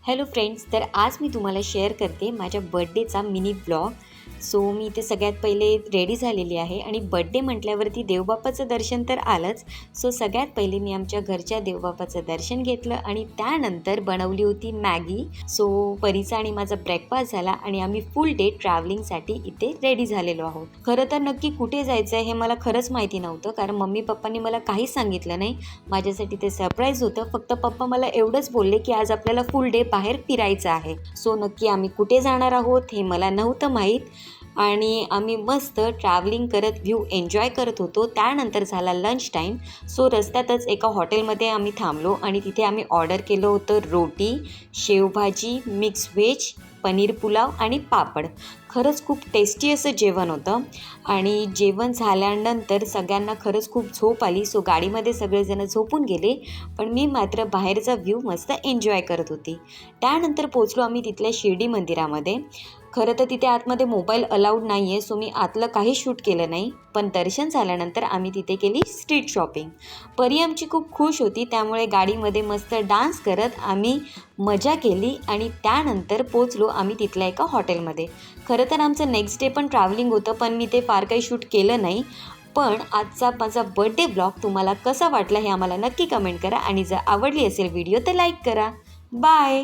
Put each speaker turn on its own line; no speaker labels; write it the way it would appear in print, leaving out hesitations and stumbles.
Hello friends, तर आज मी तुम्हाला शेअर करते माझ्या बर्थडेचा मिनी ब्लॉग. सो मी इथे सगळ्यात पहिले रेडी झालेली आहे आणि बर्थडे म्हटल्यावरती देवबापाचं दर्शन तर आलंच. सो सगळ्यात पहिले मी आमच्या घरच्या देवबापाचं दर्शन घेतलं आणि त्यानंतर बनवली होती मॅगी. सो परीचा आणि माझा ब्रेकफास्ट झाला आणि आम्ही फुल डे ट्रॅव्हलिंगसाठी इथे रेडी झालेलो आहोत. खरं तर नक्की कुठे जायचं आहे हे मला खरंच माहिती नव्हतं, कारण मम्मी पप्पांनी मला काहीच सांगितलं नाही. माझ्यासाठी ते सरप्राईज होतं. फक्त पप्पा मला एवढंच बोलले की आज आपल्याला फुल डे बाहेर फिरायचं आहे. सो नक्की आम्ही कुठे जाणार आहोत हे मला नव्हतं माहीत आणि आम्ही मस्त ट्रॅव्हलिंग करत व्ह्यू एन्जॉय करत होतो. त्यानंतर झाला लंच टाईम. सो रस्त्यातच एका हॉटेलमध्ये आम्ही थांबलो आणि तिथे आम्ही ऑर्डर केलं होतं रोटी, शेवभाजी, मिक्स व्हेज, पनीर पुलाव आणि पापड. खरंच खूप टेस्टी असं जेवण होतं आणि जेवण झाल्यानंतर सगळ्यांना खरंच खूप झोप आली. सो गाडीमध्ये सगळेजण झोपून गेले, पण मी मात्र बाहेरचा व्ह्यू मस्त एन्जॉय करत होती. त्यानंतर पोचलो आम्ही तिथल्या शिर्डी मंदिरामध्ये. खरं तर तिथे आतमध्ये मोबाईल अलाउड नाही आहे, सो मी आतलं काही शूट केलं नाही. पण दर्शन झाल्यानंतर आम्ही तिथे केली स्ट्रीट शॉपिंग. परी आमची खूप खुश होती, त्यामुळे गाडीमध्ये मस्त डान्स करत आम्ही मजा केली आणि त्यानंतर पोचलो आम्ही तिथल्या एका हॉटेलमध्ये. खरं तर आमचं नेक्स्ट डे पण ट्रॅव्हलिंग होतं, पण मी ते फार काही शूट केलं नाही. पण आजचा माझा बर्थडे ब्लॉग तुम्हाला कसा वाटला हे आम्हाला नक्की कमेंट करा आणि जर आवडली असेल व्हिडिओ तर लाईक करा. बाय.